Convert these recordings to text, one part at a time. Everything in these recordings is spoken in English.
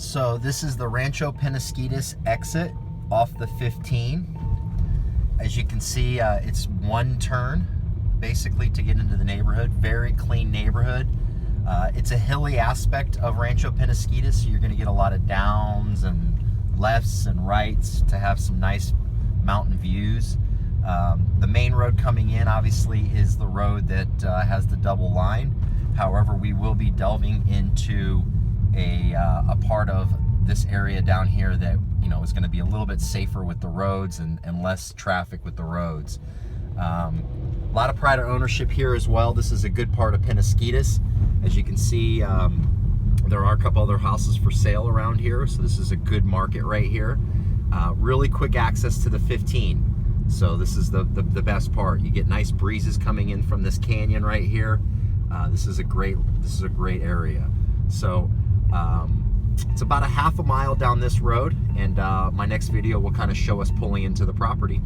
So this is the Rancho Penasquitos exit off the 15. As you can see, it's one turn basically to get into the neighborhood. Very clean neighborhood. It's a hilly aspect of Rancho Penasquitos, so you're going to get a lot of downs and lefts and rights to have some nice mountain views. The main road coming in obviously is the road that has the double line. However, we will be delving into a part of this area down here that, you know, is going to be a little bit safer with the roads and less traffic with the roads. A lot of pride of ownership here as well. This is a good part of Penasquitos. As you can see, there are a couple other houses for sale around here, so this is a good market right here. Really quick access to the 15, so this is the best part. You get nice breezes coming in from this canyon right here. This is a great area. So it's about a half a mile down this road, and my next video will kind of show us pulling into the property.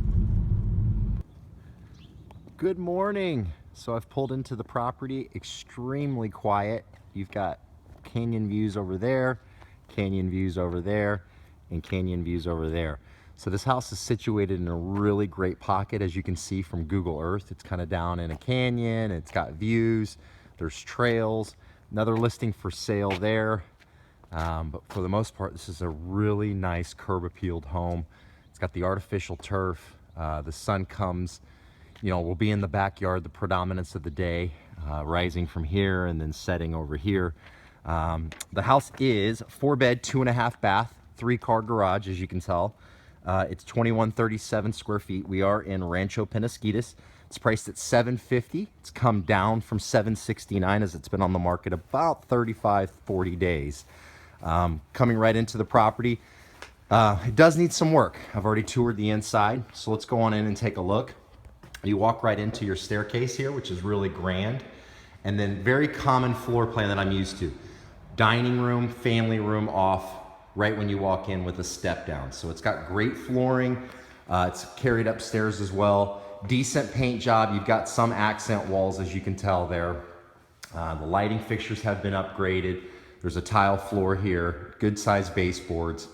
Good morning. So I've pulled into the property, extremely quiet. You've got canyon views over there, canyon views over there, and canyon views over there. So this house is situated in a really great pocket, as you can see from Google Earth. It's kind of down in a canyon, it's got views, there's trails, another listing for sale there. But for the most part, this is a really nice curb appealed home. It's got the artificial turf. The sun comes, you know, will be in the backyard the predominance of the day, rising from here and then setting over here. The house is 4-bed, 2.5 bath, 3-car garage, as you can tell. It's 2137 square feet. We are in Rancho Penasquitos. It's priced at $750. It's come down from $769 as it's been on the market about 35-40 days. Coming right into the property, it does need some work. I've already toured the inside, so let's go on in and take a look. You walk right into your staircase here, which is really grand, and then very common floor plan that I'm used to. Dining room, family room off right when you walk in with a step down. So it's got great flooring. It's carried upstairs as well. Decent paint job. You've got some accent walls, as you can tell there. The lighting fixtures have been upgraded. There's a tile floor here, good sized baseboards.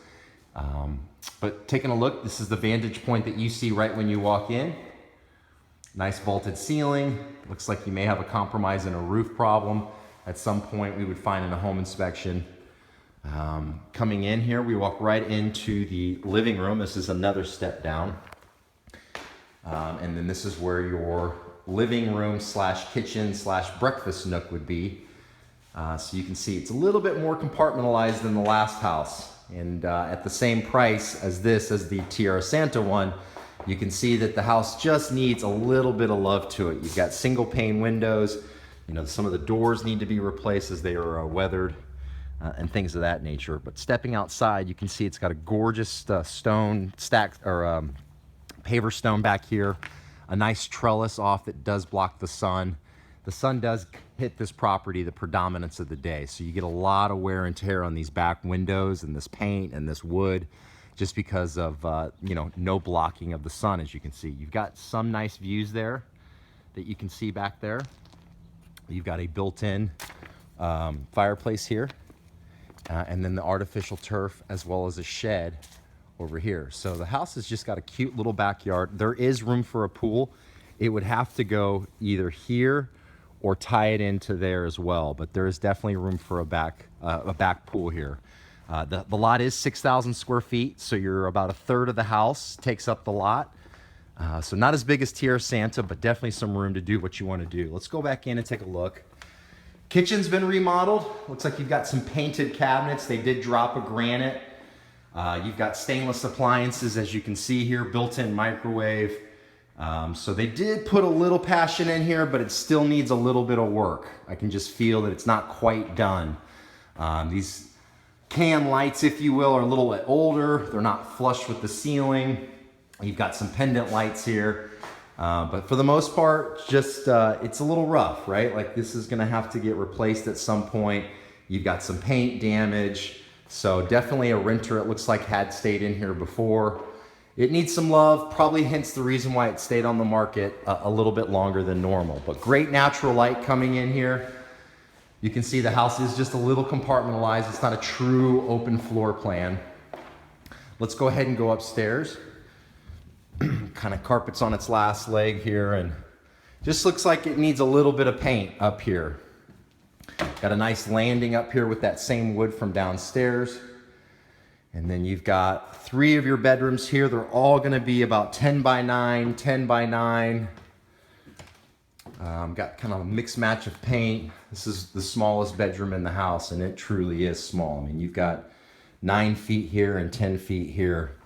But taking a look, this is the vantage point that you see right when you walk in. Nice vaulted ceiling. Looks like you may have a compromise in a roof problem. At some point we would find in a home inspection. Coming in here, we walk right into the living room. This is another step down. And then this is where your living room / kitchen / breakfast nook would be. So you can see it's a little bit more compartmentalized than the last house. And at the same price as this, as the Tierra Santa one, you can see that the house just needs a little bit of love to it. You've got single pane windows. You know, some of the doors need to be replaced as they are weathered and things of that nature. But stepping outside, you can see it's got a gorgeous stone stack or paver stone back here. A nice trellis off that does block the sun. The sun does hit this property the predominance of the day, so you get a lot of wear and tear on these back windows and this paint and this wood, just because of you know, no blocking of the sun. As you can see, you've got some nice views there that you can see back there. You've got a built-in fireplace here, and then the artificial turf, as well as a shed over here. So the house has just got a cute little backyard. There is room for a pool. It would have to go either here or tie it into there as well, but there is definitely room for a back pool here. The lot is 6,000 square feet, so you're about a third of the house takes up the lot. So not as big as Tierra Santa, but definitely some room to do what you want to do. Let's go back in and take a look. Kitchen's been remodeled. Looks like you've got some painted cabinets. They did drop a granite. You've got stainless appliances, as you can see here, built-in microwave. So they did put a little passion in here, but it still needs a little bit of work. I can just feel that it's not quite done. These can lights, if you will, are a little bit older. They're not flush with the ceiling. You've got some pendant lights here. But for the most part, just it's a little rough, right? Like this is gonna have to get replaced at some point. You've got some paint damage. So definitely a renter, it looks like, had stayed in here before. It needs some love, probably hence the reason why it stayed on the market a little bit longer than normal. But great natural light coming in here. You can see the house is just a little compartmentalized. It's not a true open floor plan. Let's go ahead and go upstairs. Kind of carpet's on its last leg here, and just looks like it needs a little bit of paint up here. Got a nice landing up here with that same wood from downstairs. And then you've got 3 of your bedrooms here. They're all gonna be about 10 by 9, 10 by 9. Got kind of a mixed match of paint. This is the smallest bedroom in the house, and it truly is small. I mean, you've got 9 feet here and 10 feet here.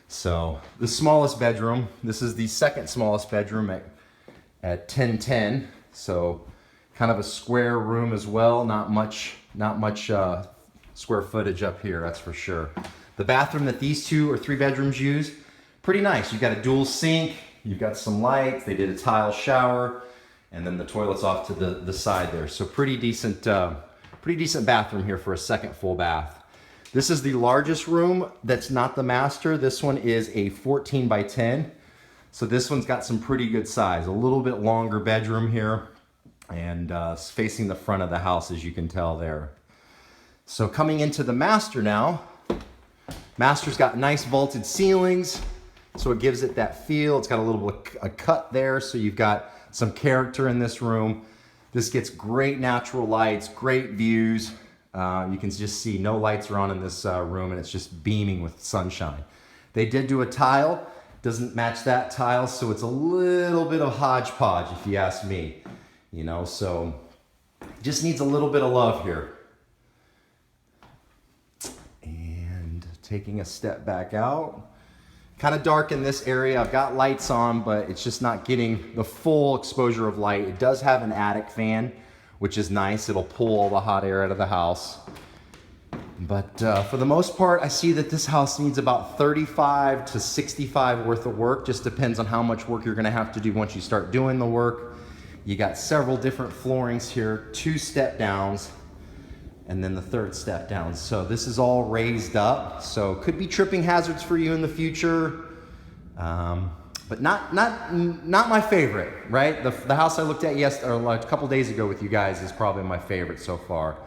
So the smallest bedroom, this is the second smallest bedroom at 1010. So kind of a square room as well. Not much square footage up here, that's for sure. The bathroom that these 2 or 3 bedrooms use, pretty nice. You've got a dual sink, you've got some lights, they did a tile shower, and then the toilet's off to the side there. So pretty decent bathroom here for a second full bath. This is the largest room that's not the master. This one is a 14 by 10. So this one's got some pretty good size. A little bit longer bedroom here, and it's facing the front of the house, as you can tell there. So coming into the master now, master's got nice vaulted ceilings, so it gives it that feel. It's got a little bit of a cut there, so you've got some character in this room. This gets great natural lights, great views. You can just see no lights are on in this room, and it's just beaming with sunshine. They did do a tile, doesn't match that tile, so it's a little bit of hodgepodge if you ask me. You know, so just needs a little bit of love here. And taking a step back out, kind of dark in this area. I've got lights on, but it's just not getting the full exposure of light. It does have an attic fan, which is nice. It'll pull all the hot air out of the house. But for the most part, I see that this house needs about 35 to 65 worth of work. Just depends on how much work you're gonna have to do once you start doing the work. You got several different floorings here, 2 step downs, and then the 3rd step down. So this is all raised up. So could be tripping hazards for you in the future. But not my favorite, right? The house I looked at a couple days ago with you guys is probably my favorite so far.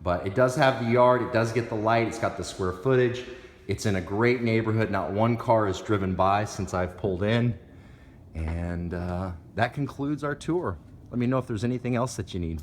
But it does have the yard, it does get the light, it's got the square footage. It's in a great neighborhood. Not one car is driven by since I've pulled in. And that concludes our tour. Let me know if there's anything else that you need.